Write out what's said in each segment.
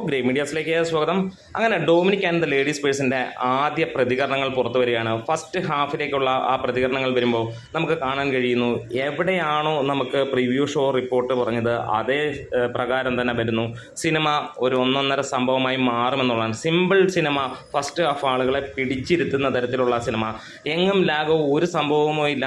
Great മീഡിയാസിലേക്ക് സ്വാഗതം. അങ്ങനെ Dominic and the ladies പേഴ്സിൻ്റെ ആദ്യ പ്രതികരണങ്ങൾ പുറത്തു വരികയാണ്. ഫസ്റ്റ് ഹാഫിലേക്കുള്ള ആ പ്രതികരണങ്ങൾ വരുമ്പോൾ നമുക്ക് കാണാൻ കഴിയുന്നു, എവിടെയാണോ നമുക്ക് പ്രിവ്യൂ ഷോ റിപ്പോർട്ട് പറഞ്ഞത് അതേ പ്രകാരം തന്നെ വരുന്നു. സിനിമ ഒരു ഒന്നൊന്നര സംഭവമായി മാറുമെന്നുള്ളതാണ്. സിമ്പിൾ സിനിമ, ഫസ്റ്റ് ഹാഫ് ആളുകളെ പിടിച്ചിരുത്തുന്ന തരത്തിലുള്ള സിനിമ, എങ്ങും ലാഗോ ഒരു സംഭവമോ ഇല്ല,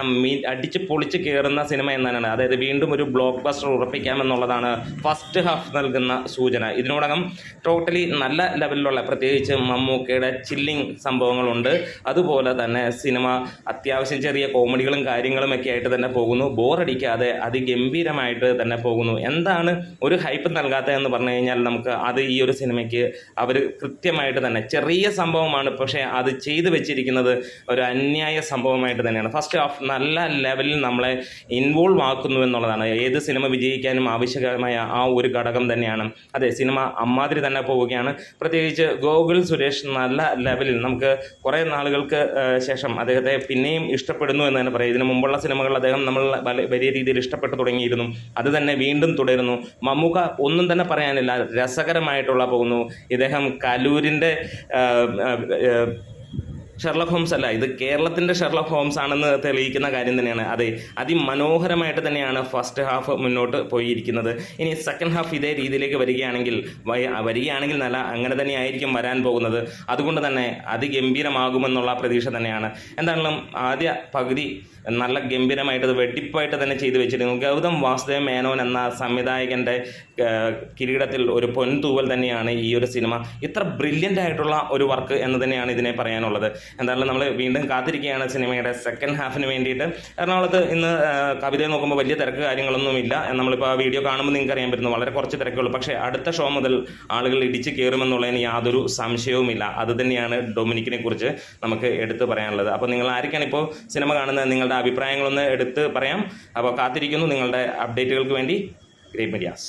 അടിച്ച് പൊളിച്ച് കയറുന്ന സിനിമ എന്നാണ്. അതായത് വീണ്ടും ഒരു ബ്ലോക്ക് ബസ്റ്റർ ഉറപ്പിക്കാമെന്നുള്ളതാണ് ഫസ്റ്റ് ഹാഫ് നൽകുന്ന സൂചന. ഇതിനോടകം ടോട്ടലി നല്ല ലെവലിലുള്ള, പ്രത്യേകിച്ച് മമ്മൂക്കയുടെ ചില്ലിങ് സംഭവങ്ങളുണ്ട്. അതുപോലെ തന്നെ സിനിമ അത്യാവശ്യം ചെറിയ കോമഡികളും കാര്യങ്ങളും ഒക്കെ ആയിട്ട് തന്നെ പോകുന്നു. ബോറടിക്കാതെ അതിഗംഭീരമായിട്ട് തന്നെ പോകുന്നു. എന്താണ് ഒരു ഹൈപ്പ് നൽകാത്തതെന്ന് പറഞ്ഞു കഴിഞ്ഞാൽ, നമുക്ക് അത് ഈ ഒരു സിനിമയ്ക്ക് അവർ കൃത്യമായിട്ട് തന്നെ, ചെറിയ സംഭവമാണ് പക്ഷേ അത് ചെയ്തു വെച്ചിരിക്കുന്നത് ഒരു അന്യായ സംഭവമായിട്ട് തന്നെയാണ്. ഫസ്റ്റ് ഹാഫ് നല്ല ലെവലിൽ നമ്മളെ ഇൻവോൾവ് ആക്കുന്നു എന്നുള്ളതാണ് ഏത് സിനിമ വിജയിക്കാനും ആവശ്യകരമായ ആ ഒരു ഘടകം തന്നെയാണ്. അതെ, സിനിമ അമ്മാതിരി തന്നെ പോവുകയാണ്. പ്രത്യേകിച്ച് ഗോകുൽ സുരേഷ് നല്ല ലെവലിൽ, നമുക്ക് കുറേ നാളുകൾക്ക് ശേഷം അദ്ദേഹത്തെ പിന്നെയും ഇഷ്ടപ്പെടുന്നു എന്ന് തന്നെ പറയാം. ഇതിനു മുമ്പുള്ള സിനിമകൾ അദ്ദേഹം നമ്മൾ വലിയ രീതിയിൽ ഇഷ്ടപ്പെട്ടു തുടങ്ങിയിരുന്നു. അത് തന്നെ വീണ്ടും തുടരുന്നു. മമ്മൂക്ക ഒന്നും തന്നെ പറയാനില്ല, രസകരമായിട്ടുള്ള പോകുന്നു. ഇദ്ദേഹം കലൂരിൻ്റെ ഷെർലക് ഹോംസ് അല്ല, ഇത് കേരളത്തിൻ്റെ ഷെർലക് ഹോംസ് ആണെന്ന് തെളിയിക്കുന്ന കാര്യം തന്നെയാണ്. അതെ, അതിമനോഹരമായിട്ട് തന്നെയാണ് ഫസ്റ്റ് ഹാഫ് മുന്നോട്ട് പോയിരിക്കുന്നത്. ഇനി സെക്കൻഡ് ഹാഫ് ഇതേ രീതിയിലേക്ക് വരികയാണെങ്കിൽ നല്ല അങ്ങനെ തന്നെ ആയിരിക്കും വരാൻ പോകുന്നത്. അതുകൊണ്ട് തന്നെ അതിഗംഭീരമാകുമെന്നുള്ള പ്രതീക്ഷ തന്നെയാണ്. എന്താണെങ്കിലും ആദ്യ പകുതി നല്ല ഗംഭീരമായിട്ട് വെട്ടിപ്പായിട്ട് തന്നെ ചെയ്തു വെച്ചിരുന്നു. ഗൗതം വാസുദേവ് മേനോൻ എന്ന സംവിധായകൻ്റെ കിരീടത്തിൽ ഒരു പൊൻതൂവൽ തന്നെയാണ് ഈ ഒരു സിനിമ. ഇത്ര ബ്രില്യൻ്റ് ആയിട്ടുള്ള ഒരു വർക്ക് എന്ന് തന്നെയാണ് ഇതിനെ പറയാനുള്ളത്. എന്തായാലും നമ്മൾ വീണ്ടും കാത്തിരിക്കുകയാണ് സിനിമയുടെ സെക്കൻഡ് ഹാഫിന് വേണ്ടിയിട്ട്. എറണാകുളത്ത് ഇന്ന് കവിതയെ നോക്കുമ്പോൾ വലിയ തിരക്ക് കാര്യങ്ങളൊന്നുമില്ല. നമ്മളിപ്പോൾ ആ വീഡിയോ കാണുമ്പോൾ നിങ്ങൾക്ക് അറിയാൻ പറ്റുന്നു, വളരെ കുറച്ച് തിരക്കുള്ളൂ. പക്ഷേ അടുത്ത ഷോ മുതൽ ആളുകൾ ഇടിച്ച് കയറുമെന്നുള്ളതിന് യാതൊരു സംശയവുമില്ല. അത് തന്നെയാണ് ഡൊമിനിക്കിനെ കുറിച്ച് നമുക്ക് എടുത്തു പറയാനുള്ളത്. അപ്പോൾ നിങ്ങൾ ആരൊക്കെയാണ് ഇപ്പോൾ സിനിമ കാണുന്നത്, നിങ്ങളുടെ അഭിപ്രായങ്ങളൊന്ന് എടുത്ത് പറയാം. അപ്പോൾ കാത്തിരിക്കുന്നു നിങ്ങളുടെ അപ്ഡേറ്റുകൾക്ക് വേണ്ടി. Great medias.